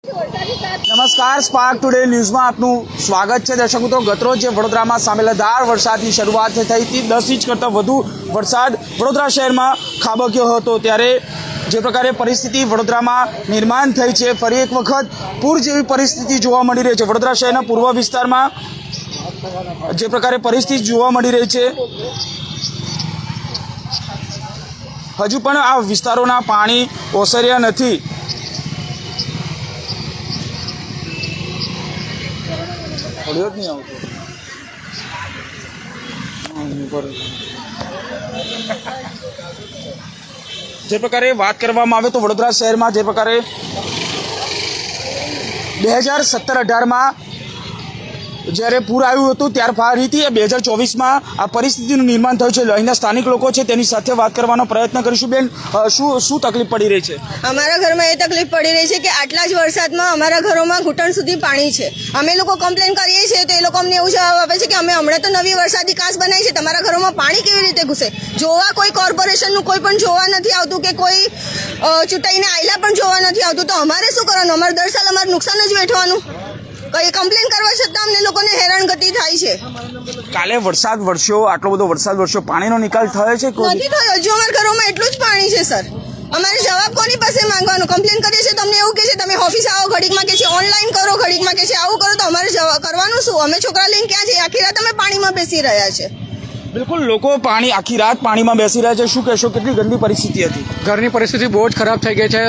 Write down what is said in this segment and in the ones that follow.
નમસ્કાર, spark today ન્યૂઝમાં આપનું સ્વાગત છે. દર્શક મિત્રો, ગતરોજ જે વડોદરામાં સામેલધાર વરસાદની શરૂઆત થઈ હતી, 10 ઇંચ કરતાં વધુ વરસાદ વડોદરા શહેરમાં ખાબક્યો હતો. ત્યારે જે પ્રકારે પરિસ્થિતિ વડોદરામાં નિર્માણ થઈ છે, ફરી એક વખત પૂર જેવી પરિસ્થિતિ જોવા મળી રહી છે. વડોદરા શહેરના પૂર્વ વિસ્તારમાં જે પ્રકારે પરિસ્થિતિ જોવા મળી રહી છે, હજુ પણ આ વિસ્તારોના પાણી ઓસર્યા નથી. ઓડિયો જ નહીં આવતો. જે પ્રકારે વાત કરવામાં આવે તો વડોદરા શહેરમાં જે પ્રકારે 2017-18માં જ્યારે પૂર આવ્યું હતું ત્યાર ફરીથી 2024માં આ પરિસ્થિતિનું નિર્માણ થયું છે. અહીંના સ્થાનિક લોકો છે તેની સાથે વાત કરવાનો પ્રયત્ન કરીશું. બેન, શું તકલીફ પડી રહી છે? અમારા ઘરમાં એ તકલીફ પડી રહી છે કે આટલા જ વરસાદમાં અમારા ઘરોમાં ઘૂંટણ સુધી પાણી છે. અમે લોકો કમ્પ્લેન કરીએ છીએ તો એ લોકો અમને એવું જવાબ આપે છે કે અમે હમણાં તો નવી વરસાદી કાસ બનાવી છે, તમારા ઘરોમાં પાણી કેવી રીતે ઘૂસે? જોવા કોઈ કોર્પોરેશનનું કોઈ પણ જોવા નથી આવતું કે કોઈ ચૂંટાઈને આયલા પણ જોવા નથી આવતું. તો અમારે શું કરવાનું? અમારે દર સાલ અમારે નુકસાન જ વેઠવાનું. કઈ કમ્પ્લેન કરવા છતાં અમને લોકોને હેરાનગતિ થાય છે. કાલે વરસાદ વરસ્યો, આટલો બધો વરસાદ વરસ્યો, પાણીનો નિકાલ થયો છે? નથી થયો. હજુ અમારા ઘરોમાં એટલું જ પાણી છે સર. અમારે જવાબ કોની પાસે માંગવાનો? કમ્પ્લેન કરીએ છીએ તમને એવું કહે છે તમે ઓફિસ આવો ઘડીકમાં, કે છે ઓનલાઈન કરો ઘડીકમાં, કે છે આવું કરો. તો અમારે કરવાનું શું? અમે છોકરા લઈને ક્યાં જઈએ? આખી રાત અમે પાણીમાં બેસી રહ્યા છે. બિલકુલ, લોકો આખી રાત પાણીમાં બેસી રહ્યા છે. શું કહેશો, કેટલી ગંદી પરિસ્થિતિ હતી? ઘરની પરિસ્થિતિ બહુ જ ખરાબ થઈ ગઈ છે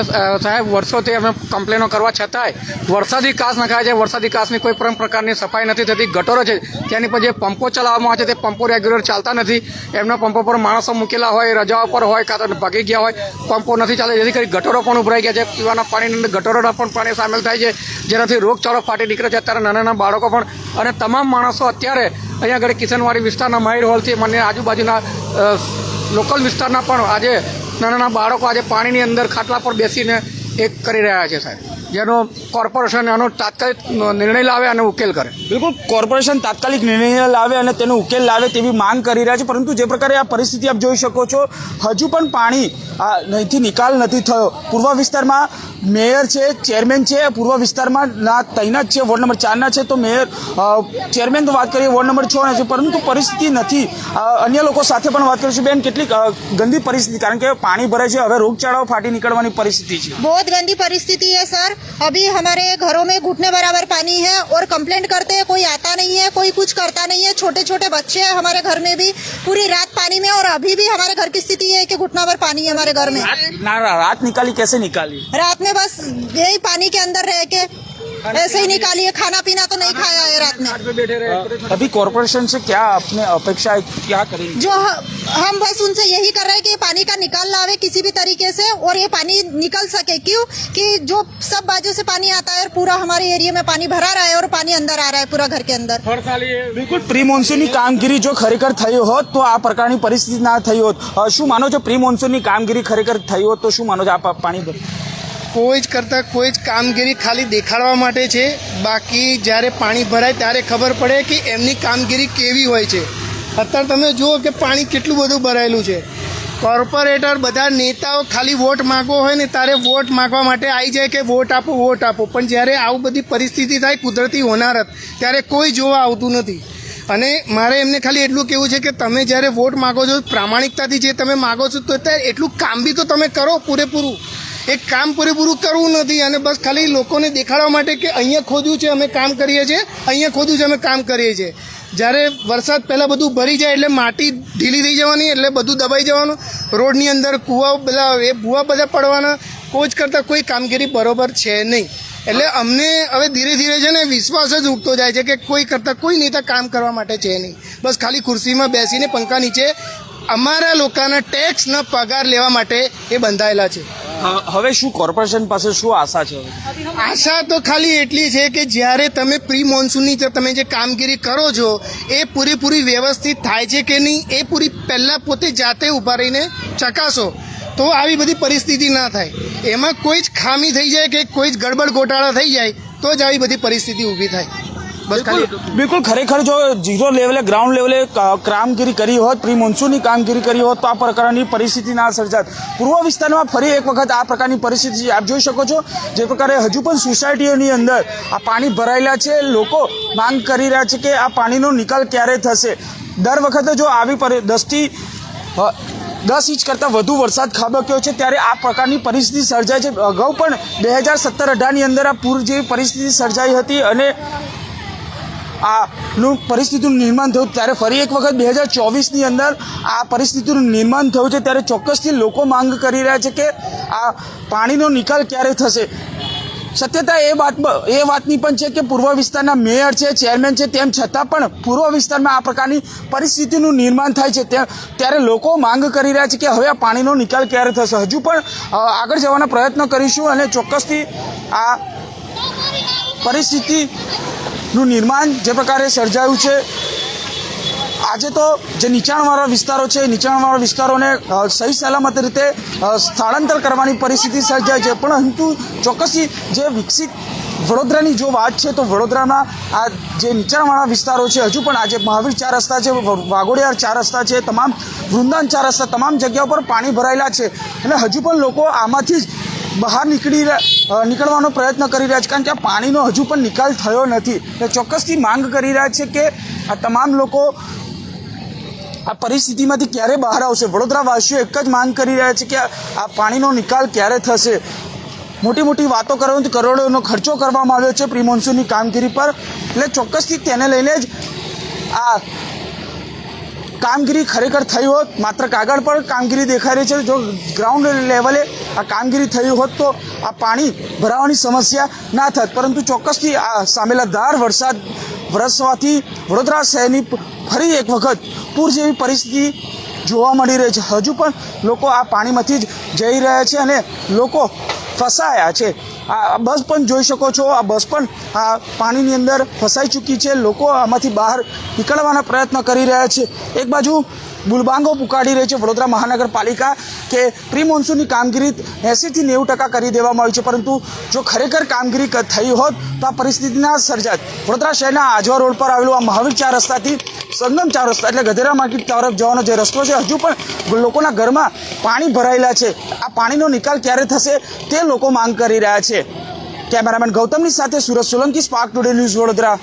સાહેબ. વર્ષોથી અમે કમ્પ્લેનો કરવા છતાંય વરસાદી કાસ નખાય છે. વરસાદી કાસની કોઈ પણ પ્રકારની સફાઈ નથી થતી. ગટરો છે તેની પર જે પંપો ચલાવવામાં આવે છે તે પંપો રેગ્યુલર ચાલતા નથી. એમના પંપો પર માણસો મૂકેલા હોય, રજાઓ પર હોય, કાં તો ભાગી ગયા હોય, પંપો નથી ચાલે. જેથી કરી ગટરો પણ ઉભરાઈ ગયા છે. પીવાના પાણીની અંદર ગટરોના પણ પાણી સામેલ થાય છે, જેનાથી રોગચાળો ફાટી નીકળે છે. અત્યારે નાના નાના બાળકો પણ અને તમામ માણસો અત્યારે અહીંયા આગળ કિશનવાડી વિસ્તારના માહિર હોલથી મને આજુબાજુના લોકલ વિસ્તારના પણ આજે નાના નાના બાળકો આજે પાણીની અંદર ખાટલા પર બેસીને એક કરી રહ્યા છે સાહેબ. જેનો કોર્પોરેશન એનો તાત્કાલિક નિર્ણય લાવે અને ઉકેલ કરે. બિલકુલ, કોર્પોરેશન તાત્કાલિક નિર્ણય લાવે અને તેનો ઉકેલ લાવે તેવી માંગ કરી રહ્યા છે. પરંતુ જે પ્રકારે આ પરિસ્થિતિ આપ જોઈ શકો છો, હજુ પણ પાણી અહીંથી નિકાલ નથી થયો. પૂર્વ વિસ્તારમાં મેયર છે, ચેરમેન છે, પૂર્વ વિસ્તારમાં તૈનાત છે, વોર્ડ નંબર 4ના છે. તો મેયર, ચેરમેન તો વાત કરીએ, વોર્ડ નંબર 6ના છે, પરંતુ પરિસ્થિતિ નથી. અન્ય લોકો સાથે પણ વાત કરીશું. બેન, કેટલી ગંદી પરિસ્થિતિ, કારણ કે પાણી ભરાય છે, હવે રોગચાળો ફાટી નીકળવાની પરિસ્થિતિ છે. बहुत गंदी परिस्थिति है सर. अभी हमारे घरों में घुटने बराबर पानी है और कंप्लेंट करते हैं कोई आता नहीं है, कोई कुछ करता नहीं है. छोटे छोटे बच्चे हैं हमारे घर में भी पूरी रात पानी में, और अभी भी हमारे घर की स्थिति है कि घुटना भर पानी है हमारे घर में. रात निकाली, कैसे निकाली? रात में बस यही पानी के अंदर रह के ऐसे ही निकाली है. खाना पीना तो नहीं खाया है रात में. अभी कॉर्पोरेशन से क्या अपने अपेक्षा है, क्या करेंगे? जो हम बस उनसे यही कर रहे हैं कि पानी का निकाल लावे किसी भी तरीके से, और ये पानी निकल सके. क्यों कि जो सब बाजू से पानी आता है और पूरा हमारे एरिया में पानी भरा रहा है और पानी अंदर आ रहा है पूरा घर के अंदर. બિલકુલ, પ્રી મોન્સૂનની કામગીરી જો ખરેખર થઈ હોત તો આ પ્રકારની પરિસ્થિતિ ના થઈ હોત. શું માનો છો, પ્રી મોન્સૂનની કામગીરી ખરેખર થઈ હોત તો શું માનો છો? આ પાણી ભર કોઈ જ કરતાં કોઈ જ કામગીરી ખાલી દેખાડવા માટે છે. બાકી જ્યારે પાણી ભરાય ત્યારે ખબર પડે કે એમની કામગીરી કેવી હોય છે. અત્યારે તમે જુઓ કે પાણી કેટલું બધું ભરાયેલું છે. કોર્પોરેટર બધા નેતાઓ ખાલી વોટ માગવો હોય ને ત્યારે વોટ માગવા માટે આવી જાય કે વોટ આપો, વોટ આપો. પણ જ્યારે આવું બધી પરિસ્થિતિ થાય, કુદરતી હોનારત, ત્યારે કોઈ જોવા આવતું નથી. અને મારે એમને ખાલી એટલું કહેવું છે કે તમે જ્યારે વોટ માગો છો, પ્રામાણિકતાથી જે તમે માગો છો, તો ત્યારે એટલું કામ બી તો તમે કરો પૂરેપૂરું. એક કામ પૂરેપૂરું કરવું નથી અને બસ ખાલી લોકોને દેખાડવા માટે કે અહીંયા ખોદ્યું છે અમે કામ કરીએ છીએ, અહીંયા ખોદ્યું છે અમે કામ કરીએ છીએ. જ્યારે વરસાદ પહેલાં બધું ભરી જાય એટલે માટી ઢીલી થઈ જવાની, એટલે બધું દબાઈ જવાનું. રોડની અંદર કૂવા બધા પડવાના. કોઈ જ કરતાં કોઈ કામગીરી બરોબર છે નહીં. એટલે અમને હવે ધીરે ધીરે છે ને વિશ્વાસ જ ઉઠતો જાય છે કે કોઈ કરતાં કોઈ નેતા કામ કરવા માટે છે નહીં. બસ ખાલી ખુરશીમાં બેસીને પંખા નીચે અમારા લોકોના ટેક્સના પગાર લેવા માટે એ બંધાયેલા છે. હવે શું કોર્પોરેશન પાસે શું આશા છે? આશા તો ખાલી એટલી છે કે જ્યારે તમે પ્રી મોન્સૂનની તમે જે કામગીરી કરો છો એ પૂરેપૂરી વ્યવસ્થિત થાય છે કે નહીં, એ પૂરી પહેલાં પોતે જાતે ઊભા રહીને ચકાસો, તો આવી બધી પરિસ્થિતિ ના થાય. એમાં કોઈ જ ખામી થઈ જાય કે કોઈ જ ગડબડ ગોટાળા થઈ જાય તો જ આવી બધી પરિસ્થિતિ ઊભી થાય. બસ ખાલી બિલકુલ ખરેખર જો ઝીરો લેવલે ગ્રાઉન્ડ લેવલે કામગીરી કરી હોત, પ્રી મોન્સૂનની કામગીરી કરી હોત તો આ પ્રકારની પરિસ્થિતિ ના સર્જાત. પૂર્વ વિસ્તારમાં ફરી એક વખત આ પ્રકારની પરિસ્થિતિ આપ જોઈ શકો છો. જે પ્રકારે હજુ પણ સોસાયટીઓની અંદર આ પાણી ભરાયેલા છે. લોકો માંગ કરી રહ્યા છે કે આ પાણીનો નિકાલ ક્યારે થશે. દર વખતે જો આવી 10 ઇંચ કરતાં વધુ વરસાદ ખાબક્યો છે ત્યારે આ પ્રકારની પરિસ્થિતિ સર્જાય છે. અગાઉ પણ 2017-18ની અંદર આ પૂર જેવી પરિસ્થિતિ સર્જાઈ હતી અને પરિસ્થિતિનું નિર્માણ થયું. ત્યારે ફરી એક વખત 2024ની અંદર આ પરિસ્થિતિનું નિર્માણ થયું છે. ત્યારે ચોક્કસથી લોકો માંગ કરી રહ્યા છે કે આ પાણીનો નિકાલ ક્યારે થશે. સત્યતા એ વાતની પણ છે કે પૂર્વ વિસ્તારના મેયર છે, ચેરમેન છે, તેમ છતાં પણ પૂર્વ વિસ્તારમાં આ પ્રકારની પરિસ્થિતિનું નિર્માણ થાય છે. ત્યારે લોકો માંગ કરી રહ્યા છે કે હવે આ પાણીનો નિકાલ ક્યારે થશે. હજુ પણ આગળ જવાના પ્રયત્નો કરીશું અને ચોક્કસથી આ પરિસ્થિતિનું નિર્માણ જે પ્રકારે સર્જાયું છે. આજે તો જે નીચાણવાળા વિસ્તારો છે, નીચાણવાળા વિસ્તારોને સહી સલામત રીતે સ્થળાંતર કરવાની પરિસ્થિતિ સર્જાય છે. પરંતુ ચોક્કસથી જે વિકસિત વડોદરાની જો વાત છે તો વડોદરાના આ જે નીચાણવાળા વિસ્તારો છે હજુ પણ આજે મહાવીર 4 રસ્તા છે, વાઘોડિયા 4 રસ્તા છે, તમામ વૃંદાવન 4 રસ્તા, તમામ જગ્યાઓ પર પાણી ભરાયેલા છે અને હજુ પણ લોકો આમાંથી જ બહાર નીકળવાનો પ્રયત્ન કરી રહ્યા છે. કારણ કે આ પાણીનો હજુ પણ નિકાલ થયો નથી. એટલે ચોક્કસથી માંગ કરી રહ્યા છે કે આ તમામ લોકો આ પરિસ્થિતિમાંથી ક્યારે બહાર આવશે. વડોદરાવાસીઓ એક જ માંગ કરી રહ્યા છે કે આ પાણીનો નિકાલ ક્યારે થશે. મોટી મોટી વાતો કરવાથી કરોડોનો ખર્ચો કરવામાં આવ્યો છે પ્રી મોન્સૂનની કામગીરી પર. એટલે ચોક્કસથી તેને લઈને જ આ કામગીરી ખરેખર થઈ હોત. માત્ર કાગળ પર કામગીરી દેખાઈ રહી છે. જો ગ્રાઉન્ડ લેવલે આ કામગીરી થઈ હોત તો આ પાણી ભરાવાની સમસ્યા ના થાત. પરંતુ ચોક્કસથી આ સામેલા ધાર વરસાદ વરસવાથી વડોદરા શહેરની ફરી એક વખત પૂર જેવી પરિસ્થિતિ જોવા મળી રહી છે. હજુ પણ લોકો આ પાણીમાંથી જ જઈ રહ્યા છે અને લોકો ફસાયા છે. આ બસ પણ જોઈ શકો છો, આ બસ પણ આ પાણીની અંદર ફસાઈ ચૂકી છે. લોકો આમાંથી બહાર નીકળવાના પ્રયત્ન કરી રહ્યા છે. એક બાજુ બુલબાંગો પુકારી રહી છે વડોદરા મહાનગરપાલિકા કે પ્રી મોન્સૂનની કામગીરી 80થી 90% કરી દેવામાં આવી છે. પરંતુ જો ખરેખર કામગીરી થઈ હોત તો આ પરિસ્થિતિ ના સર્જાત. વડોદરા શહેરના આજવા રોડ પર આવેલું આ મહાવીર 4 રસ્તાથી સંગમ 4 રસ્તા એટલે ગધેડા માર્કેટ તરફ જવાનો જે રસ્તો છે હજુ પણ લોકોના ઘરમાં પાણી ભરાયેલા છે. આ પાણીનો નિકાલ ક્યારે થશે તે લોકો માંગ કરી રહ્યા છે. કેમેરામેન ગૌતમની સાથે Surat Solanki, spark today news, Vadodara.